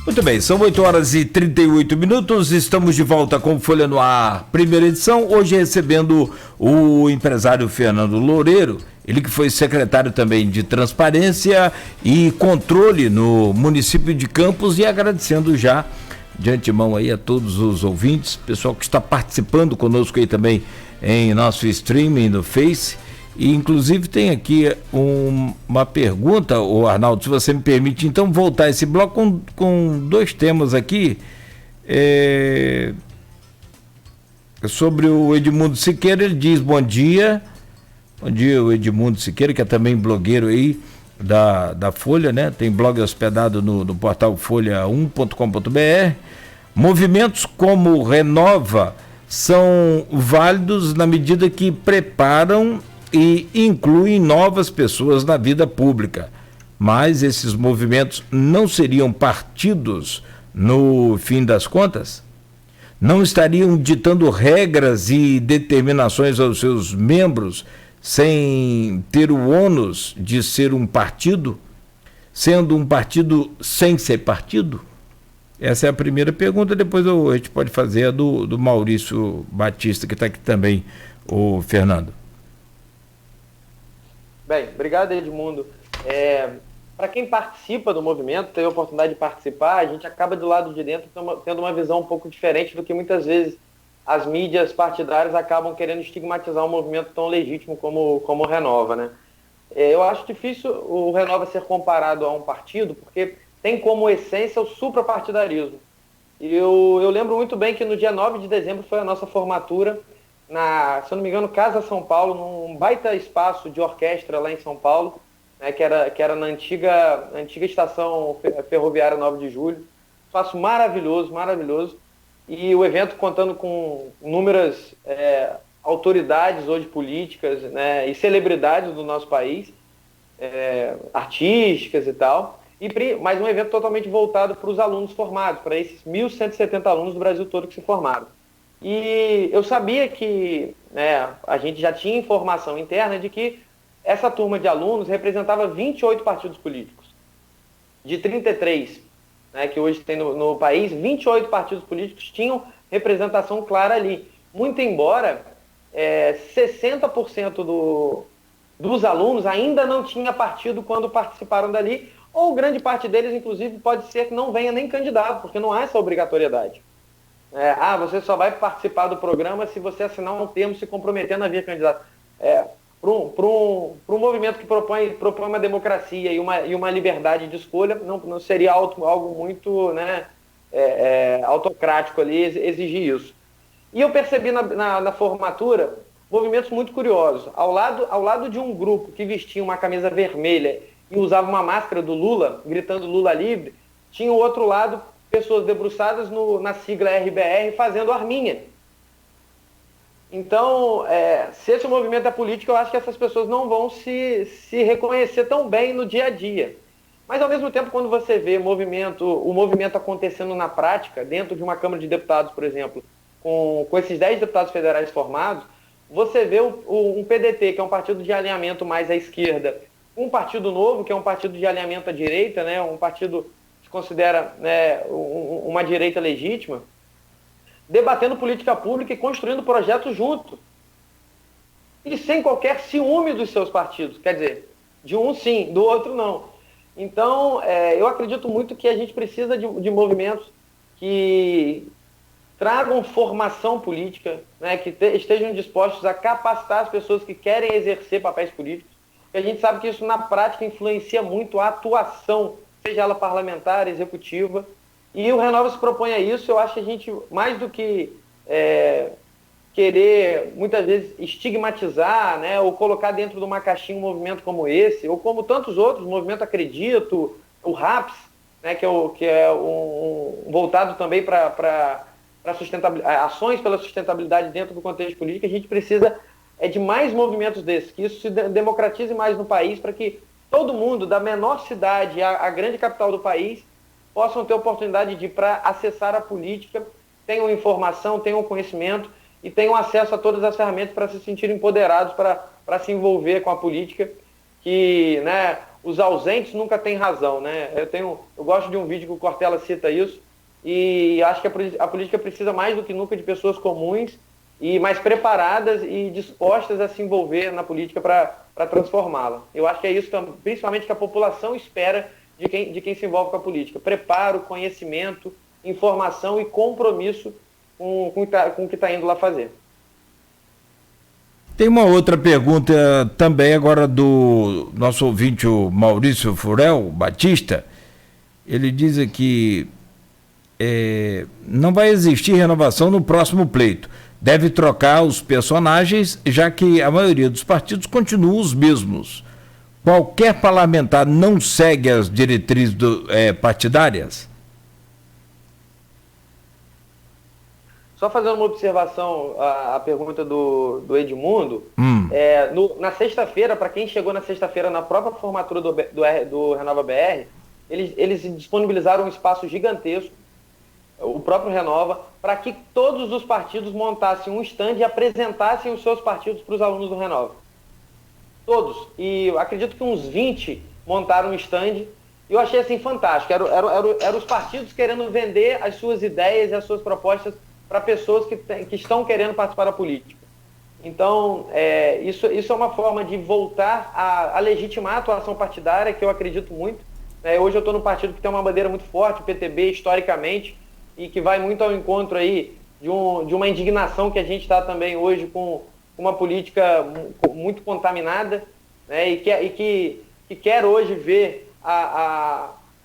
Muito bem, são 8h38, estamos de volta com Folha no Ar, primeira edição, hoje recebendo o empresário Fernando Loureiro, ele que foi secretário também de Transparência e Controle no município de Campos, e agradecendo já de antemão aí a todos os ouvintes, pessoal que está participando conosco aí também em nosso streaming no Face. E inclusive tem aqui uma pergunta, o Arnaldo, se você me permite então voltar esse bloco com dois temas aqui, sobre o Edmundo Siqueira. Ele diz: bom dia, o Edmundo Siqueira, que é também blogueiro aí da Folha, né? Tem blog hospedado no portal folha1.com.br. Movimentos como o Renova são válidos na medida que preparam e incluem novas pessoas na vida pública, mas esses movimentos não seriam partidos no fim das contas? Não estariam ditando regras e determinações aos seus membros sem ter o ônus de ser um partido, sendo um partido sem ser partido? Essa é a primeira pergunta. Depois a gente pode fazer a do Maurício Batista, que está aqui também, o Fernando. Bem, obrigado, Edmundo. Para quem participa do movimento, tem a oportunidade de participar, a gente acaba do lado de dentro tendo uma visão um pouco diferente do que muitas vezes as mídias partidárias acabam querendo estigmatizar um movimento tão legítimo como o Renova, né? Eu acho difícil o Renova ser comparado a um partido, porque tem como essência o suprapartidarismo. E eu lembro muito bem que no dia 9 de dezembro foi a nossa formatura se eu não me engano, Casa São Paulo, num baita espaço de orquestra lá em São Paulo, né, que era na antiga estação ferroviária 9 de julho. Espaço maravilhoso, maravilhoso. E o evento contando com inúmeras autoridades hoje políticas, né, e celebridades do nosso país, artísticas e tal. Mas um evento totalmente voltado para os alunos formados, para esses 1.170 alunos do Brasil todo que se formaram. E eu sabia que a gente já tinha informação interna de que essa turma de alunos representava 28 partidos políticos. De 33, né, que hoje tem no país, 28 partidos políticos tinham representação clara ali. Muito embora 60% dos alunos ainda não tinha partido quando participaram dali, ou grande parte deles, inclusive, pode ser que não venha nem candidato, porque não há essa obrigatoriedade. Você só vai participar do programa se você assinar um termo se comprometendo a vir candidato. Para um movimento que propõe uma democracia e uma liberdade de escolha, não seria algo muito autocrático ali exigir isso. E eu percebi na formatura movimentos muito curiosos. Ao lado de um grupo que vestia uma camisa vermelha e usava uma máscara do Lula, gritando Lula livre, tinha o outro lado pessoas debruçadas na sigla RBR fazendo arminha. Então, se esse movimento é político, eu acho que essas pessoas não vão se reconhecer tão bem no dia a dia. Mas, ao mesmo tempo, quando você vê o movimento acontecendo na prática, dentro de uma Câmara de Deputados, por exemplo, com esses 10 deputados federais formados, você vê um PDT, que é um partido de alinhamento mais à esquerda, um partido novo, que é um partido de alinhamento à direita, né, um partido considera uma direita legítima, debatendo política pública e construindo projetos juntos. E sem qualquer ciúme dos seus partidos. Quer dizer, de um sim, do outro não. Então, eu acredito muito que a gente precisa de movimentos que tragam formação política, né, que estejam dispostos a capacitar as pessoas que querem exercer papéis políticos. Porque a gente sabe que isso, na prática, influencia muito a atuação, seja ela parlamentar, executiva, e o Renova se propõe a isso. Eu acho que a gente, mais do que querer, muitas vezes, estigmatizar, né, ou colocar dentro de uma caixinha um movimento como esse, ou como tantos outros, o Movimento Acredito, o RAPS, né, que é voltado também para ações pela sustentabilidade dentro do contexto político, a gente precisa de mais movimentos desses, que isso se democratize mais no país, para que todo mundo, da menor cidade à grande capital do país, possam ter oportunidade de, para acessar a política, tenham informação, tenham conhecimento e tenham acesso a todas as ferramentas para se sentirem empoderados, para se envolver com a política, que, né, os ausentes nunca têm razão, né? Eu gosto de um vídeo que o Cortella cita isso, e acho que a política precisa mais do que nunca de pessoas comuns e mais preparadas e dispostas a se envolver na política para transformá-la. Eu acho que é isso, principalmente, que a população espera de quem se envolve com a política. Preparo, conhecimento, informação e compromisso com o que está indo lá fazer. Tem uma outra pergunta também agora do nosso ouvinte, o Maurício Furel Batista. Ele diz aqui, não vai existir renovação no próximo pleito. Deve trocar os personagens, já que a maioria dos partidos continuam os mesmos. Qualquer parlamentar não segue as diretrizes partidárias? Só fazendo uma observação à pergunta do Edmundo, na sexta-feira, para quem chegou na sexta-feira na própria formatura do Renova BR, eles disponibilizaram um espaço gigantesco, o próprio Renova, para que todos os partidos montassem um stand e apresentassem os seus partidos para os alunos do Renova. Todos. E eu acredito que uns 20 montaram um stand, e eu achei assim fantástico. Eram os partidos querendo vender as suas ideias e as suas propostas para pessoas que estão querendo participar da política. Então, isso é uma forma de voltar a legitimar a atuação partidária, que eu acredito muito. Hoje eu estou num partido que tem uma bandeira muito forte, o PTB, historicamente, e que vai muito ao encontro aí de uma indignação que a gente está também hoje com uma política muito contaminada, né, e que quer hoje ver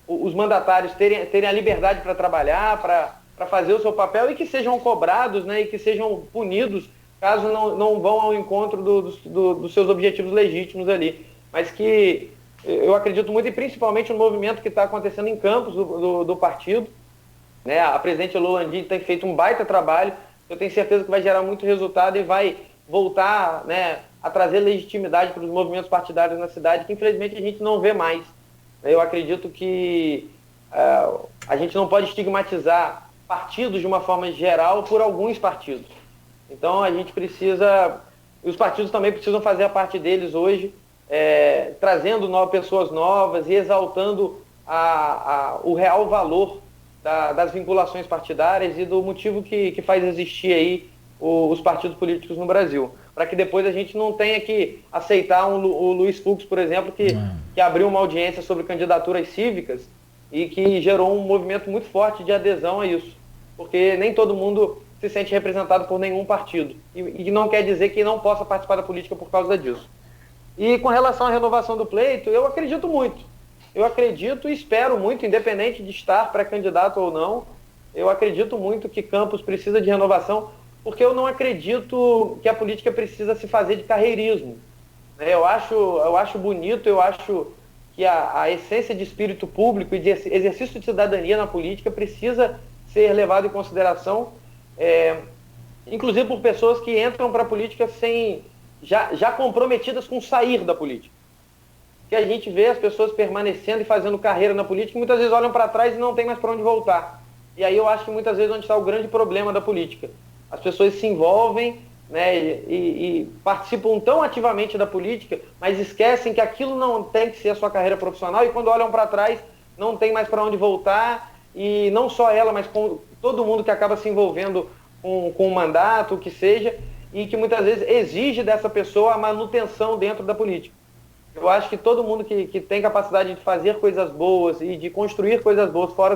os mandatários terem a liberdade para trabalhar, para fazer o seu papel, e que sejam cobrados, né, e que sejam punidos caso não vão ao encontro dos seus objetivos legítimos ali. Mas que eu acredito muito, e principalmente no movimento que está acontecendo em campos do partido, né? A presidente Lola Andim tem feito um baita trabalho, eu tenho certeza que vai gerar muito resultado e vai voltar, né, a trazer legitimidade para os movimentos partidários na cidade, que infelizmente a gente não vê mais. Eu acredito que a gente não pode estigmatizar partidos de uma forma geral por alguns partidos. Então a gente precisa, e os partidos também precisam fazer a parte deles hoje, trazendo pessoas novas e exaltando o real valor das vinculações partidárias e do motivo que faz existir aí os partidos políticos no Brasil. Para que depois a gente não tenha que aceitar o Luiz Fux, por exemplo, que abriu uma audiência sobre candidaturas cívicas e que gerou um movimento muito forte de adesão a isso. Porque nem todo mundo se sente representado por nenhum partido. E não quer dizer que não possa participar da política por causa disso. E com relação à renovação do pleito, eu acredito muito. Eu acredito e espero muito, independente de estar pré-candidato ou não, eu acredito muito que Campos precisa de renovação, porque eu não acredito que a política precisa se fazer de carreirismo. Eu acho bonito, eu acho que a essência de espírito público e de exercício de cidadania na política precisa ser levado em consideração, inclusive por pessoas que entram para a política já comprometidas com sair da política. Que a gente vê as pessoas permanecendo e fazendo carreira na política e muitas vezes olham para trás e não tem mais para onde voltar. E aí eu acho que muitas vezes onde está o grande problema da política. As pessoas se envolvem, né, e participam tão ativamente da política, mas esquecem que aquilo não tem que ser a sua carreira profissional, e quando olham para trás não tem mais para onde voltar, e não só ela, mas com todo mundo que acaba se envolvendo com um mandato, o que seja, e que muitas vezes exige dessa pessoa a manutenção dentro da política. Eu acho que todo mundo que tem capacidade de fazer coisas boas e de construir coisas boas fora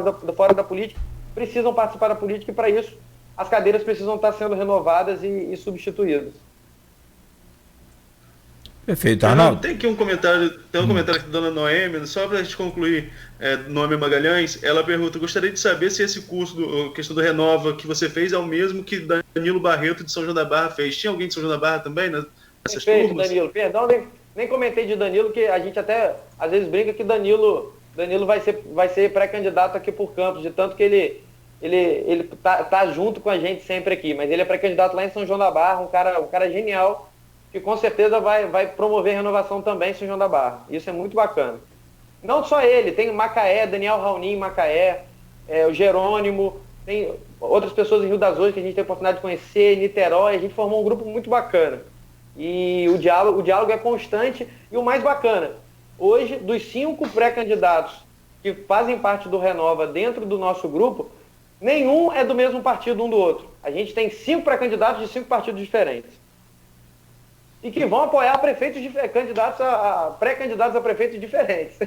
da política, precisam participar da política, e para isso as cadeiras precisam estar sendo renovadas e substituídas. Perfeito, Arnaldo. Tem aqui um comentário, aqui da dona Noêmia, só para a gente concluir, Noêmia Magalhães. Ela pergunta: gostaria de saber se esse curso, questão do Renova, que você fez, é o mesmo que Danilo Barreto de São João da Barra fez. Tinha alguém de São João da Barra também nessas turmas? Danilo, perdão, nem comentei de Danilo, que a gente até às vezes brinca que Danilo vai ser pré-candidato aqui por Campos, de tanto que ele tá junto com a gente sempre aqui, mas ele é pré-candidato lá em São João da Barra, um cara genial, que com certeza vai promover renovação também em São João da Barra. Isso é muito bacana. Não só ele, tem Macaé, Daniel Raoni em Macaé, o Jerônimo, tem outras pessoas em Rio das Ostras que a gente tem a oportunidade de conhecer, em Niterói. A gente formou um grupo muito bacana. E o diálogo é constante, e o mais bacana, Hoje, dos 5 pré-candidatos que fazem parte do Renova dentro do nosso grupo, nenhum é do mesmo partido um do outro. A gente tem 5 pré-candidatos de 5 partidos diferentes. E que vão apoiar pré-candidatos a prefeitos diferentes.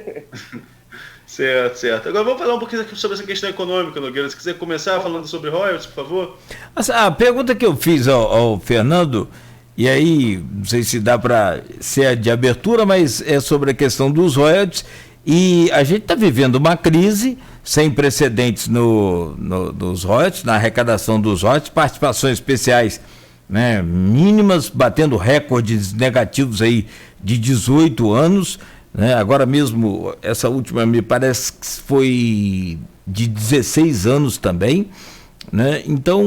Certo, certo. Agora vamos falar um pouquinho sobre essa questão econômica, Nogueira. Se quiser começar falando sobre royalties, por favor. A pergunta que eu fiz ao Fernando, e aí não sei se dá para ser de abertura, mas é sobre a questão dos royalties, e a gente está vivendo uma crise sem precedentes nos royalties, na arrecadação dos royalties, participações especiais, né, mínimas, batendo recordes negativos aí de 18 anos, né? Agora mesmo, essa última me parece que foi de 16 anos também, né? Então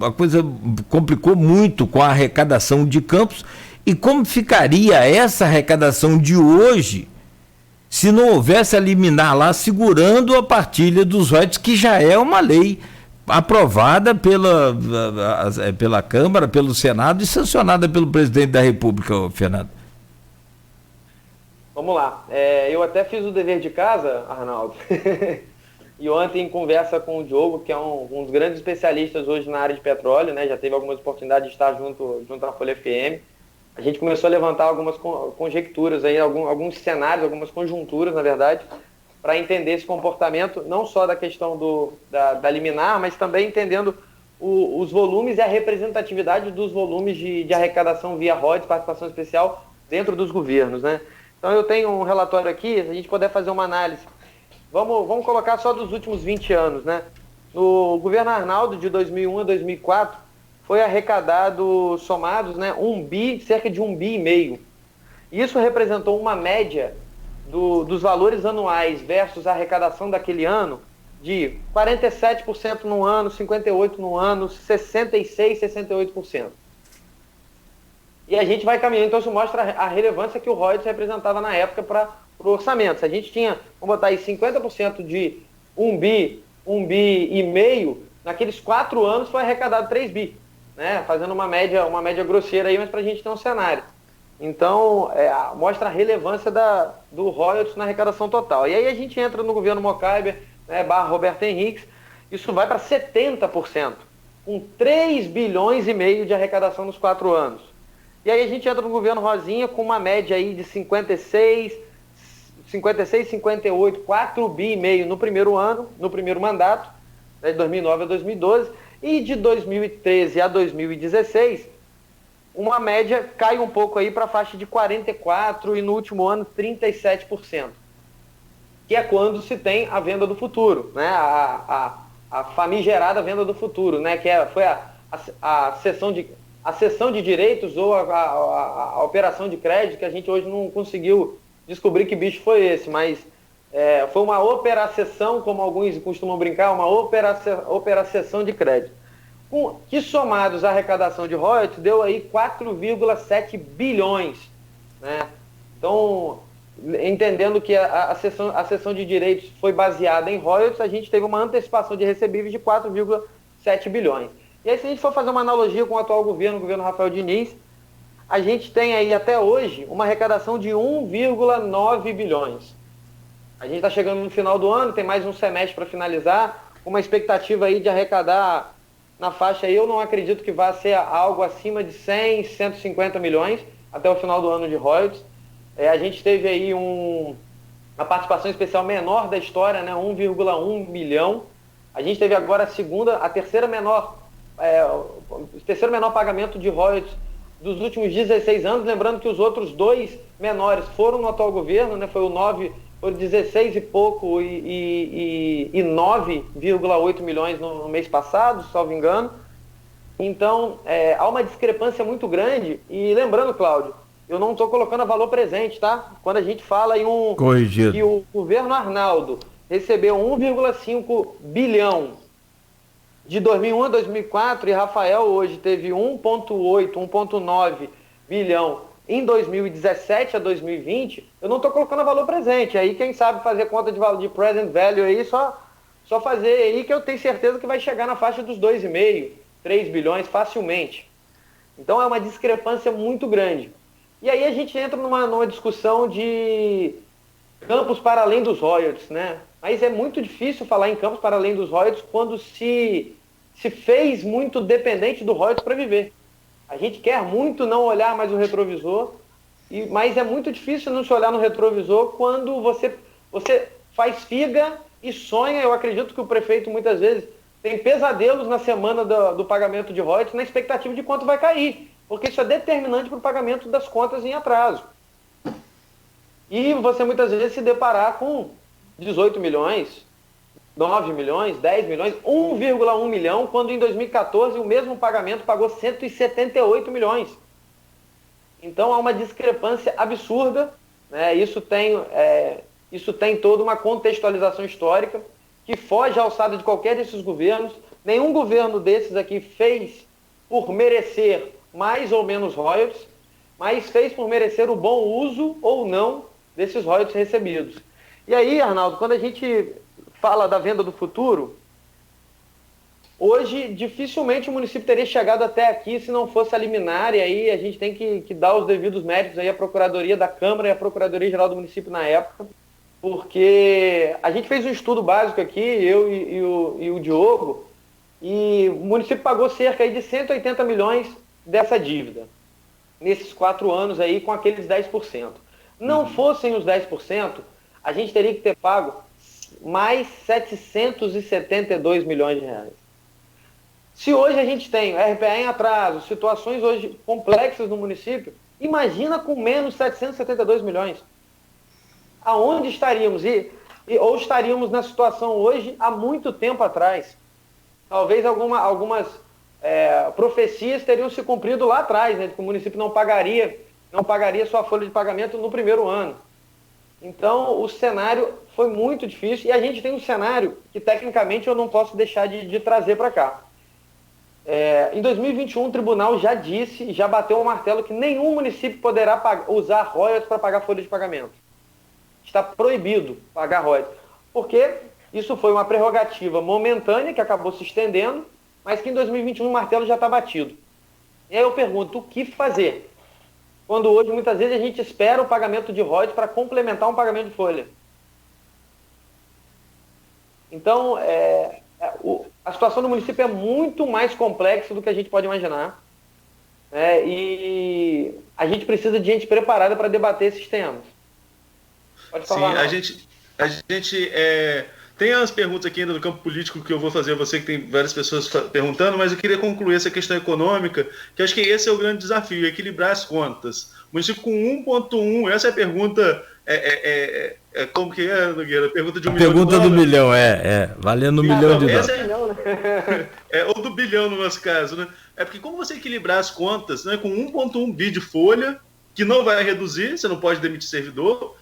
a coisa complicou muito com a arrecadação de Campos. E como ficaria essa arrecadação de hoje se não houvesse a liminar lá segurando a partilha dos royalties, que já é uma lei aprovada pela Câmara, pelo Senado e sancionada pelo presidente da República, Fernando? Vamos lá. Eu até fiz o dever de casa, Arnaldo. E ontem, em conversa com o Diogo, que é um dos grandes especialistas hoje na área de petróleo, né? Já teve algumas oportunidades de estar junto à Folha FM. A gente começou a levantar algumas conjecturas, aí, alguns cenários, algumas conjunturas, na verdade, para entender esse comportamento, não só da questão da liminar, mas também entendendo os volumes e a representatividade dos volumes de arrecadação via royalties, participação especial, dentro dos governos, né? Então eu tenho um relatório aqui, se a gente puder fazer uma análise. Vamos colocar só dos últimos 20 anos, né? No governo Arnaldo, de 2001 a 2004, foi arrecadado, somados, né, cerca de 1,5 bi. Isso representou uma média dos valores anuais versus a arrecadação daquele ano de 47% no ano, 58% no ano, 66%, 68%. E a gente vai caminhando, então isso mostra a relevância que o royalties representava na época para o orçamento. Se a gente tinha, vamos botar aí, 50% de 1 bi, 1,5 bi, naqueles 4 anos foi arrecadado 3 bi, né? Fazendo uma média grosseira aí, mas para a gente ter um cenário. Então, mostra a relevância do royalties na arrecadação total. E aí a gente entra no governo Mocaiber, né, / Roberto Henrique, isso vai para 70%, com 3 bilhões e meio de arrecadação nos 4 anos. E aí a gente entra no governo Rosinha com uma média aí de 56, 58, 4 bi e meio no primeiro ano, no primeiro mandato, né, de 2009 a 2012, e de 2013 a 2016, uma média cai um pouco aí para a faixa de 44% e no último ano 37%, que é quando se tem a venda do futuro, né, a famigerada venda do futuro, né, que foi a cessão de direitos ou a operação de crédito, que a gente hoje não conseguiu descobrir que bicho foi esse, mas foi uma operação, como alguns costumam brincar, uma operação de crédito. Que somados à arrecadação de royalties, deu aí 4,7 bilhões. Né? Então, entendendo que a cessão de direitos foi baseada em royalties, a gente teve uma antecipação de recebíveis de 4,7 bilhões. E aí, se a gente for fazer uma analogia com o atual governo, o governo Rafael Diniz, a gente tem aí até hoje uma arrecadação de 1,9 bilhões. A gente está chegando no final do ano, tem mais um semestre para finalizar, uma expectativa aí de arrecadar na faixa aí, eu não acredito que vá ser algo acima de 100, 150 milhões até o final do ano de royalties. A gente teve aí a participação especial menor da história, né, 1,1 milhão. A gente teve agora o terceiro menor pagamento de royalties dos últimos 16 anos, lembrando que os outros 2 menores foram no atual governo, né, foi o 16 e pouco e 9,8 milhões no mês passado, salvo engano. Então, há uma discrepância muito grande. E lembrando, Cláudio, eu não estou colocando a valor presente, tá? Quando a gente fala em que o governo Arnaldo recebeu 1,5 bilhão de 2001 a 2004 e Rafael hoje teve 1,8, 1,9 bilhão em 2017 a 2020, eu não estou colocando a valor presente. Aí quem sabe fazer conta de present value aí, só fazer aí que eu tenho certeza que vai chegar na faixa dos 2,5, 3 bilhões facilmente. Então é uma discrepância muito grande. E aí a gente entra numa discussão de campos para além dos royalties, né? Mas é muito difícil falar em campos para além dos royalties quando se fez muito dependente do royalties para viver. A gente quer muito não olhar mais o retrovisor, mas é muito difícil não se olhar no retrovisor quando você faz figa e sonha. Eu acredito que o prefeito muitas vezes tem pesadelos na semana do pagamento de royalties na expectativa de quanto vai cair, porque isso é determinante para o pagamento das contas em atraso. E você muitas vezes se deparar com 18 milhões, 9 milhões, 10 milhões, 1,1 milhão, quando em 2014 o mesmo pagamento pagou 178 milhões. Então há uma discrepância absurda, né? Isso tem toda uma contextualização histórica que foge à alçada de qualquer desses governos. Nenhum governo desses aqui fez por merecer mais ou menos royalties, mas fez por merecer o bom uso ou não desses royalties recebidos. E aí, Arnaldo, quando a gente fala da venda do futuro, hoje dificilmente o município teria chegado até aqui se não fosse a liminar, e aí a gente tem que dar os devidos méritos aí à Procuradoria da Câmara e à Procuradoria-Geral do município na época, porque a gente fez um estudo básico aqui, eu e o Diogo, e o município pagou cerca aí de 180 milhões dessa dívida, nesses 4 anos aí, com aqueles 10%. Não fossem os 10%, a gente teria que ter pago mais 772 milhões de reais. Se hoje a gente tem RPA em atraso, situações hoje complexas no município, imagina com menos 772 milhões. Aonde estaríamos? Ou estaríamos na situação hoje há muito tempo atrás. Talvez algumas profecias teriam se cumprido lá atrás, né, de que o município não pagaria sua folha de pagamento no primeiro ano. Então, o cenário foi muito difícil, e a gente tem um cenário que, tecnicamente, eu não posso deixar de trazer para cá. Em 2021, o tribunal já disse, já bateu o martelo, que nenhum município poderá usar royalties para pagar folha de pagamento. Está proibido pagar royalties, porque isso foi uma prerrogativa momentânea, que acabou se estendendo, mas que em 2021 o martelo já está batido. E aí eu pergunto, o que fazer? Quando hoje, muitas vezes, a gente espera o pagamento de royalties para complementar um pagamento de folha. Então, a situação do município é muito mais complexa do que a gente pode imaginar, né? E a gente precisa de gente preparada para debater esses temas. Pode falar. Sim, a gente tem as perguntas aqui ainda do campo político que eu vou fazer a você, que tem várias pessoas perguntando, mas eu queria concluir essa questão econômica, que acho que esse é o grande desafio, equilibrar as contas. O município com 1,1, essa é a pergunta, como que é, Nogueira? Pergunta de $1 milhão. Pergunta do milhão, valendo $1 milhão de dólares. Ou do bilhão no nosso caso, né? É porque como você equilibrar as contas, né, com 1,1 bi de folha, que não vai reduzir, você não pode demitir servidor,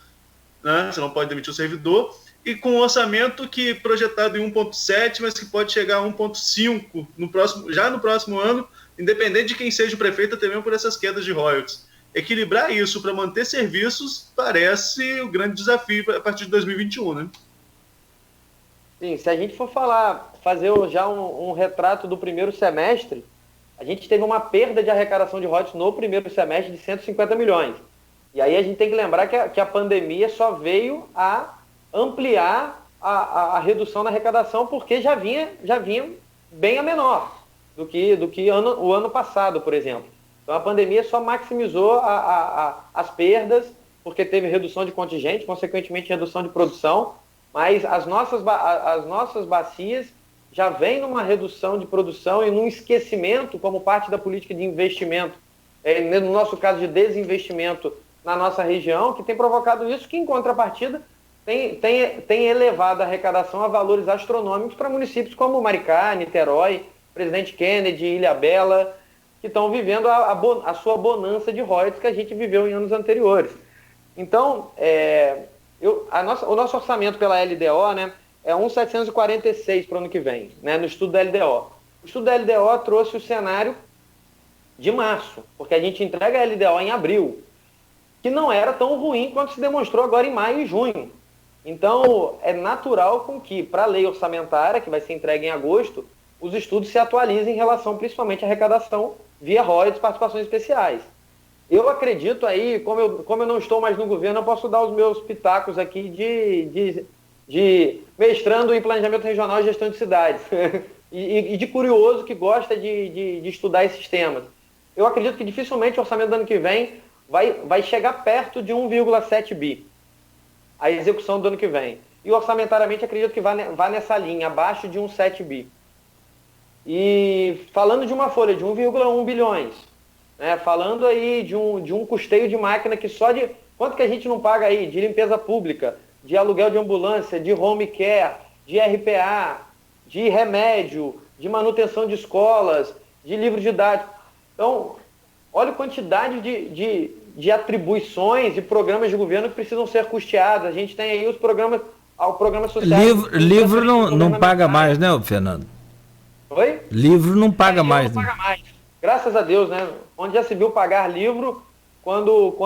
né? Você não pode demitir o servidor, e com um orçamento que projetado em 1,7, mas que pode chegar a 1,5 já no próximo ano, independente de quem seja o prefeito, até mesmo por essas quedas de royalties. Equilibrar isso para manter serviços parece o grande desafio a partir de 2021, né? Sim, se a gente for fazer já um retrato do primeiro semestre, a gente teve uma perda de arrecadação de royalties no primeiro semestre de 150 milhões. E aí a gente tem que lembrar que a pandemia só veio a ampliar a redução na arrecadação, porque já vinha bem a menor do que o ano passado, por exemplo. Então a pandemia só maximizou as perdas, porque teve redução de contingente, consequentemente redução de produção, mas as nossas bacias já vêm numa redução de produção e num esquecimento como parte da política de investimento, no nosso caso de desinvestimento na nossa região, que tem provocado isso, que em contrapartida tem elevado a arrecadação a valores astronômicos para municípios como Maricá, Niterói, Presidente Kennedy, Ilhabela, que estão vivendo a sua bonança de royalties que a gente viveu em anos anteriores. Então, o nosso orçamento pela LDO, né, é 1.746 para o ano que vem, né, no estudo da LDO. O estudo da LDO trouxe o cenário de março, porque a gente entrega a LDO em abril, que não era tão ruim quanto se demonstrou agora em maio e junho. Então, é natural com que, para a lei orçamentária, que vai ser entregue em agosto, os estudos se atualizem em relação principalmente à arrecadação via royalties e participações especiais. Eu acredito aí, como eu não estou mais no governo, eu posso dar os meus pitacos aqui de mestrando em planejamento regional e gestão de cidades. e de curioso que gosta de estudar esses temas. Eu acredito que dificilmente o orçamento do ano que vem vai chegar perto de 1,7 bi, a execução do ano que vem. E orçamentariamente acredito que vá nessa linha, abaixo de 1,7 bi. E falando de uma folha de 1,1 bilhões, né, falando aí de um custeio de máquina que só de... Quanto que a gente não paga aí de limpeza pública, de aluguel de ambulância, de home care, de RPA, de remédio, de manutenção de escolas, de livro didático. Então, olha a quantidade de atribuições e programas de governo que precisam ser custeados. A gente tem aí os programas sociais. Livro não paga mais, né, Fernando? Oi? Livro não paga mais. Não paga mais. Graças a Deus, né? Onde já se viu pagar livro quando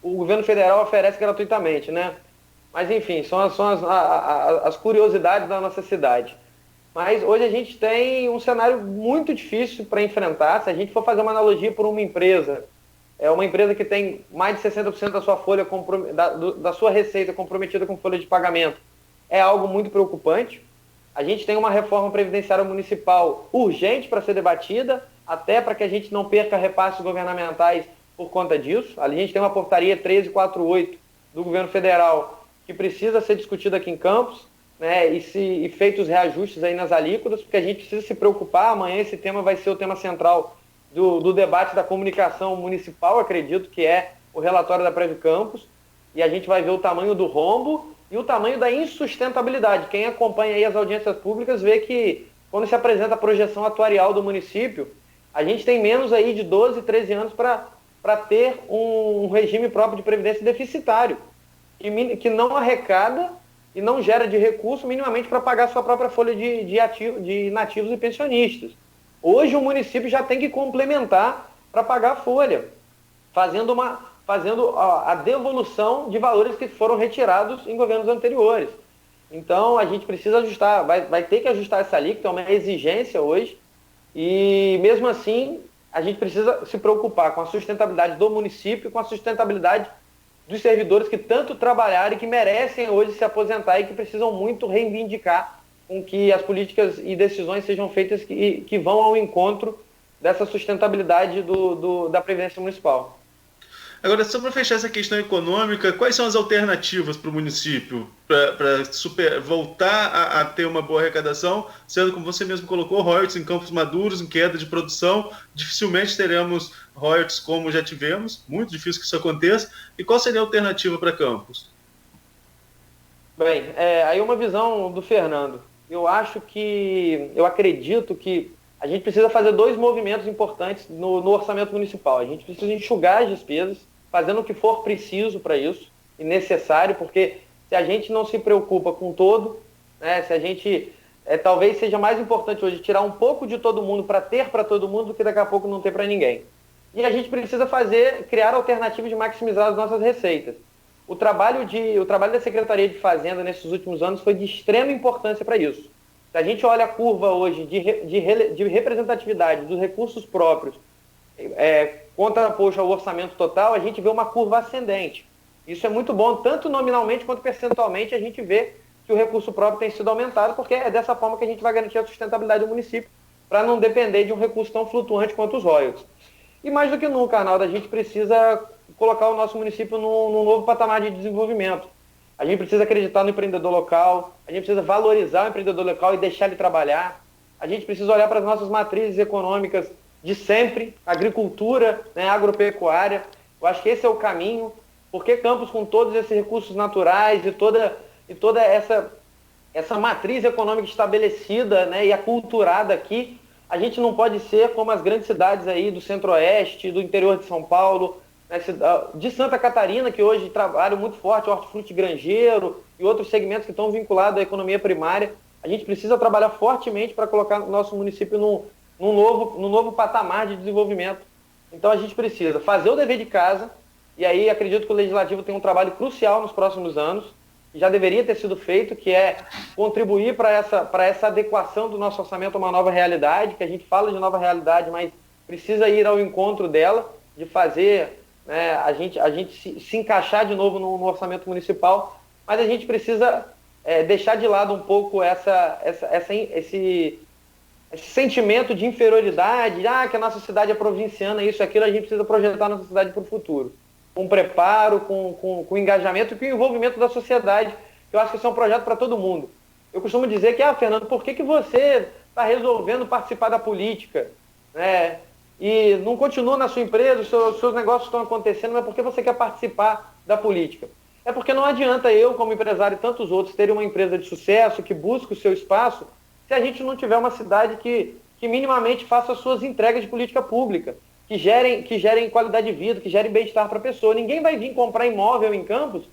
o governo federal oferece gratuitamente, né? Mas, enfim, são as curiosidades da nossa cidade. Mas hoje a gente tem um cenário muito difícil para enfrentar. Se a gente for fazer uma analogia por uma empresa, é uma empresa que tem mais de 60% da sua folha da sua receita comprometida com folha de pagamento, é algo muito preocupante. A gente tem uma reforma previdenciária municipal urgente para ser debatida, até para que a gente não perca repasses governamentais por conta disso. Ali a gente tem uma portaria 1348 do governo federal que precisa ser discutida aqui em Campos, né, e feitos reajustes aí nas alíquotas, porque a gente precisa se preocupar. Amanhã esse tema vai ser o tema central do debate da comunicação municipal, acredito que é o relatório da Prev Campos, e a gente vai ver o tamanho do rombo e o tamanho da insustentabilidade. Quem acompanha aí as audiências públicas vê que quando se apresenta a projeção atuarial do município, a gente tem menos aí de 12, 13 anos para ter um regime próprio de previdência deficitário, que não arrecada e não gera de recurso minimamente para pagar sua própria folha de nativos e pensionistas. Hoje o município já tem que complementar para pagar a folha, fazendo a devolução de valores que foram retirados em governos anteriores. Então a gente precisa ajustar, vai ter que ajustar essa alíquota, é uma exigência hoje, e mesmo assim a gente precisa se preocupar com a sustentabilidade do município, com a sustentabilidade dos servidores que tanto trabalharam e que merecem hoje se aposentar e que precisam muito reivindicar com que as políticas e decisões sejam feitas que vão ao encontro dessa sustentabilidade da Previdência Municipal. Agora, só para fechar essa questão econômica, quais são as alternativas para o município para voltar a ter uma boa arrecadação, sendo, como você mesmo colocou, royalties em campos maduros, em queda de produção, dificilmente teremos royalties como já tivemos, muito difícil que isso aconteça. E qual seria a alternativa para Campos? Bem, aí uma visão do Fernando. Eu acredito que a gente precisa fazer dois movimentos importantes no orçamento municipal. A gente precisa enxugar as despesas, fazendo o que for preciso para isso e necessário, porque se a gente não se preocupa com todo, né, se a gente talvez seja mais importante hoje tirar um pouco de todo mundo para ter para todo mundo do que daqui a pouco não ter para ninguém. E a gente precisa criar alternativas de maximizar as nossas receitas. O trabalho da Secretaria de Fazenda nesses últimos anos foi de extrema importância para isso. Se a gente olha a curva hoje de representatividade dos recursos próprios contraposto ao orçamento total, a gente vê uma curva ascendente. Isso é muito bom, tanto nominalmente quanto percentualmente a gente vê que o recurso próprio tem sido aumentado, porque é dessa forma que a gente vai garantir a sustentabilidade do município, para não depender de um recurso tão flutuante quanto os royalties. E mais do que nunca, Arnaldo, a gente precisa colocar o nosso município num novo patamar de desenvolvimento. A gente precisa acreditar no empreendedor local, a gente precisa valorizar o empreendedor local e deixar ele trabalhar. A gente precisa olhar para as nossas matrizes econômicas de sempre, agricultura, né, agropecuária. Eu acho que esse é o caminho, porque Campos, com todos esses recursos naturais e toda essa matriz econômica estabelecida, né, e aculturada aqui, a gente não pode ser como as grandes cidades aí do centro-oeste, do interior de São Paulo, de Santa Catarina, que hoje trabalham muito forte, hortifruti granjeiro e outros segmentos que estão vinculados à economia primária. A gente precisa trabalhar fortemente para colocar o nosso município num novo patamar de desenvolvimento. Então a gente precisa fazer o dever de casa, e aí acredito que o Legislativo tem um trabalho crucial nos próximos anos, que já deveria ter sido feito, que é contribuir para essa adequação do nosso orçamento a uma nova realidade, que a gente fala de nova realidade, mas precisa ir ao encontro dela. de fazer, né, a gente se encaixar de novo no orçamento municipal, mas a gente precisa deixar de lado um pouco esse sentimento de inferioridade, que a nossa cidade é provinciana, isso e aquilo. A gente precisa projetar a nossa cidade para o futuro, com preparo, com engajamento e com envolvimento da sociedade. Eu acho que isso é um projeto para todo mundo. Eu costumo dizer que, Fernando, por que você está resolvendo participar da política, né? E não continua na sua empresa, os seus negócios estão acontecendo, mas por que você quer participar da política? É porque não adianta eu, como empresário, e tantos outros, terem uma empresa de sucesso, que busca o seu espaço, se a gente não tiver uma cidade que minimamente faça as suas entregas de política pública, que gerem qualidade de vida, que gerem bem-estar para a pessoa. Ninguém vai vir comprar imóvel em Campos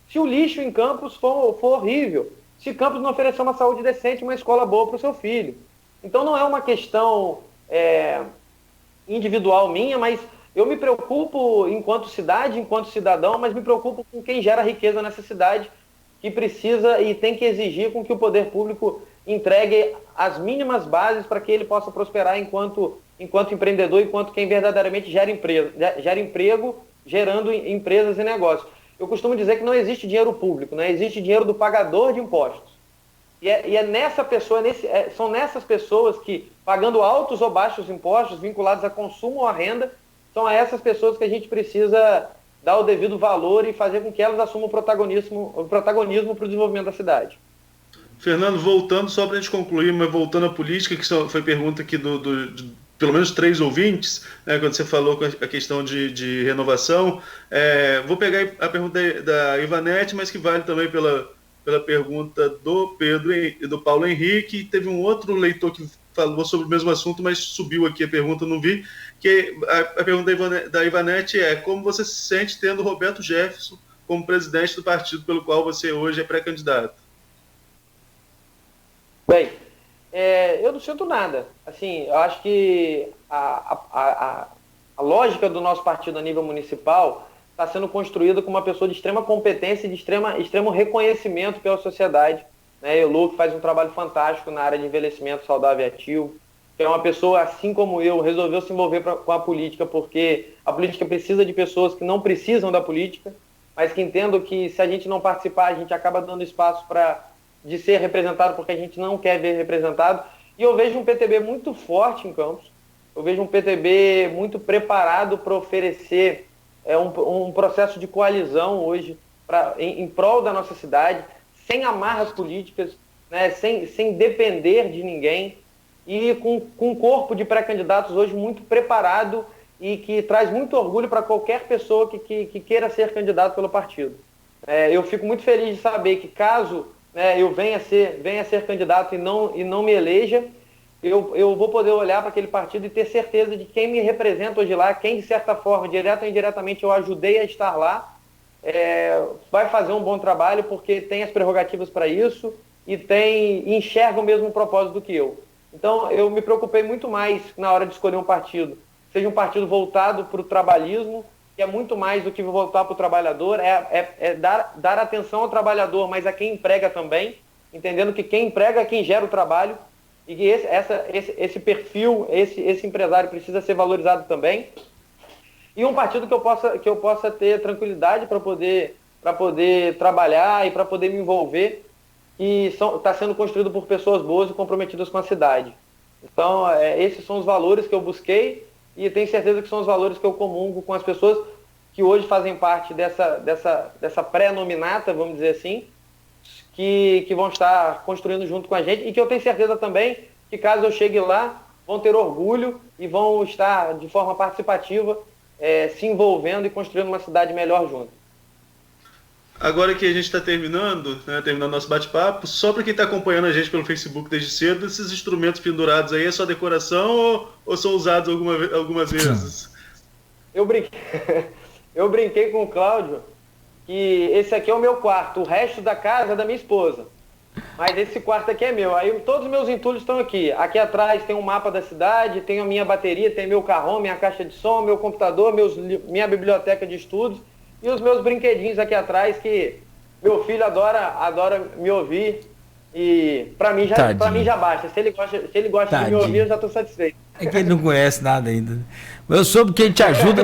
se o lixo em Campos for horrível, se Campos não oferecer uma saúde decente, uma escola boa para o seu filho. Então não é uma questão individual minha, mas eu me preocupo enquanto cidade, enquanto cidadão, mas me preocupo com quem gera riqueza nessa cidade, que precisa e tem que exigir com que o poder público entregue as mínimas bases para que ele possa prosperar enquanto empreendedor, enquanto quem verdadeiramente gera emprego, gerando empresas e negócios. Eu costumo dizer que não existe dinheiro público, né? Existe dinheiro do pagador de impostos. E é nessa pessoa, são nessas pessoas que, pagando altos ou baixos impostos vinculados a consumo ou a renda, são a essas pessoas que a gente precisa dar o devido valor e fazer com que elas assumam o protagonismo para o desenvolvimento da cidade. Fernando, voltando, só para a gente concluir, mas voltando à política, que foi pergunta aqui de pelo menos 3 ouvintes, né, quando você falou com a questão de renovação. Vou pegar a pergunta da Ivanete, mas que vale também pela pergunta do Pedro e do Paulo Henrique. Teve um outro leitor que falou sobre o mesmo assunto, mas subiu aqui a pergunta, não vi, que a pergunta da Ivanete é: como você se sente tendo Roberto Jefferson como presidente do partido pelo qual você hoje é pré-candidato? Bem, eu não sinto nada. Assim, eu acho que a lógica do nosso partido a nível municipal está sendo construída com uma pessoa de extrema competência e de extremo reconhecimento pela sociedade. Né? O Lu, que faz um trabalho fantástico na área de envelhecimento saudável e ativo, que é uma pessoa, assim como eu, resolveu se envolver com a política, porque a política precisa de pessoas que não precisam da política, mas que entendam que se a gente não participar, a gente acaba dando espaço de ser representado porque a gente não quer ver representado. E eu vejo um PTB muito forte em Campos, eu vejo um PTB muito preparado para oferecer um processo de coalizão hoje em prol da nossa cidade, sem amarras políticas, né, sem depender de ninguém, e com um corpo de pré-candidatos hoje muito preparado e que traz muito orgulho para qualquer pessoa que queira ser candidato pelo partido. Eu fico muito feliz de saber que caso eu venha a ser candidato e não me eleja, eu vou poder olhar para aquele partido e ter certeza de quem me representa hoje lá, quem de certa forma, direta ou indiretamente, eu ajudei a estar lá, vai fazer um bom trabalho porque tem as prerrogativas para isso e enxerga o mesmo propósito do que eu. Então eu me preocupei muito mais na hora de escolher um partido, seja um partido voltado para o trabalhismo, que é muito mais do que voltar para o trabalhador, dar atenção ao trabalhador, mas a quem emprega também, entendendo que quem emprega é quem gera o trabalho, e que esse perfil, esse empresário precisa ser valorizado também. E um partido que eu possa ter tranquilidade para poder trabalhar e para poder me envolver, e está sendo construído por pessoas boas e comprometidas com a cidade. Então, esses são os valores que eu busquei, e tenho certeza que são os valores que eu comungo com as pessoas que hoje fazem parte dessa pré-nominata, vamos dizer assim, que vão estar construindo junto com a gente, e que eu tenho certeza também que caso eu chegue lá, vão ter orgulho e vão estar de forma participativa se envolvendo e construindo uma cidade melhor junto. Agora que a gente está terminando nosso bate-papo, só para quem está acompanhando a gente pelo Facebook desde cedo, esses instrumentos pendurados aí é só decoração ou são usados algumas vezes? Eu brinquei com o Cláudio que esse aqui é o meu quarto, o resto da casa é da minha esposa. Mas esse quarto aqui é meu. Aí todos os meus entulhos estão aqui. Aqui atrás tem um mapa da cidade, tem a minha bateria, tem meu carrão, minha caixa de som, meu computador, minha biblioteca de estudos. E os meus brinquedinhos aqui atrás, que meu filho adora me ouvir. E pra mim já basta. Se ele gosta de me ouvir, eu já estou satisfeito. É que ele não conhece nada ainda. Eu soube que ele te ajuda.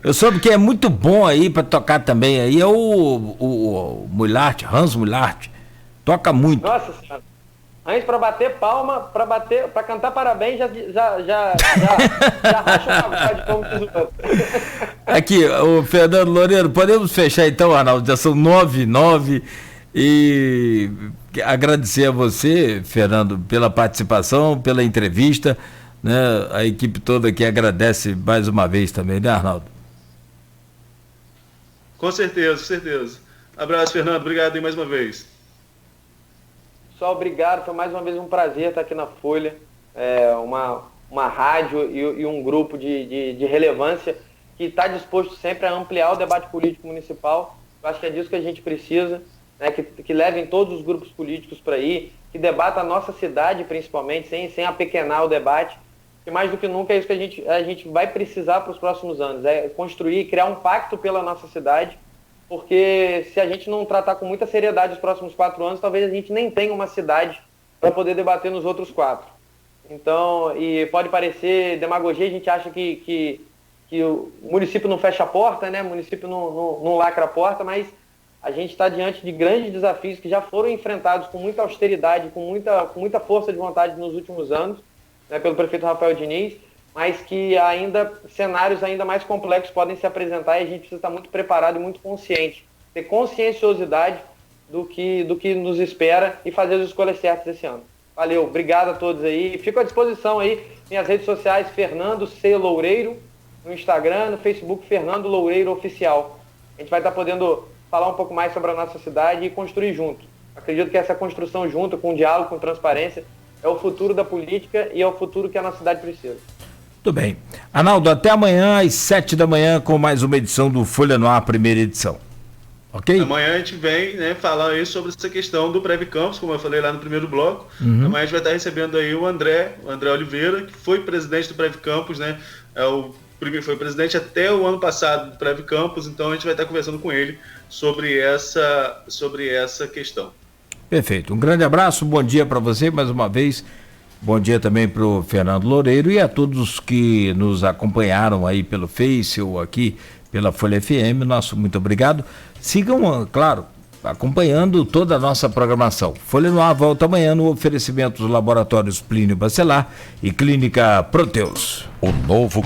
Eu soube que é muito bom aí para tocar também. Aí é o Mulart, Hans Mulart. Toca muito. Nossa senhora. Antes para bater palma, para cantar parabéns, já racha o pagode como diz o outro. Aqui, o Fernando Loureiro, podemos fechar então, Arnaldo? Já são 9h09 e agradecer a você, Fernando, pela participação, pela entrevista, né? A equipe toda aqui agradece mais uma vez também, né, Arnaldo? Com certeza, com certeza. Abraço, Fernando. Obrigado aí mais uma vez. Pessoal, obrigado. Foi mais uma vez um prazer estar aqui na Folha. Uma rádio e um grupo de relevância que está disposto sempre a ampliar o debate político municipal. Eu acho que é disso que a gente precisa, né? Que levem todos os grupos políticos para aí, que debata a nossa cidade principalmente, sem apequenar o debate. E mais do que nunca é isso que a gente vai precisar para os próximos anos, é construir, criar um pacto pela nossa cidade, porque se a gente não tratar com muita seriedade os próximos 4 anos, talvez a gente nem tenha uma cidade para poder debater nos outros 4. Então, e pode parecer demagogia, a gente acha que o município não fecha a porta, né? O município não lacra a porta, mas a gente está diante de grandes desafios que já foram enfrentados com muita austeridade, com muita força de vontade nos últimos anos, né, pelo prefeito Rafael Diniz, mas que cenários ainda mais complexos podem se apresentar e a gente precisa estar muito preparado e muito consciente, ter conscienciosidade do que nos espera e fazer as escolhas certas esse ano. Valeu, obrigado a todos aí. Fico à disposição aí, minhas redes sociais, Fernando C. Loureiro, no Instagram, no Facebook, Fernando Loureiro Oficial. A gente vai estar podendo falar um pouco mais sobre a nossa cidade e construir junto. Acredito que essa construção junto, com diálogo, com transparência, é o futuro da política e é o futuro que a nossa cidade precisa. Tudo bem. Arnaldo, até amanhã às 7 da manhã com mais uma edição do Folha no Ar, primeira edição. Ok? Amanhã a gente vem, né, falar aí sobre essa questão do Prev Campus, como eu falei lá no primeiro bloco. Amanhã a gente vai estar recebendo aí o André Oliveira, que foi presidente do Prev Campus, né? Foi presidente até o ano passado do Prev Campus, então a gente vai estar conversando com ele sobre essa questão. Perfeito. Um grande abraço, bom dia para você mais uma vez. Bom dia também para o Fernando Loureiro e a todos que nos acompanharam aí pelo Face ou aqui pela Folha FM. Nosso muito obrigado. Sigam, claro, acompanhando toda a nossa programação. Folha no Ar volta amanhã no oferecimento dos laboratórios Plínio Bacelar e Clínica Proteus. O novo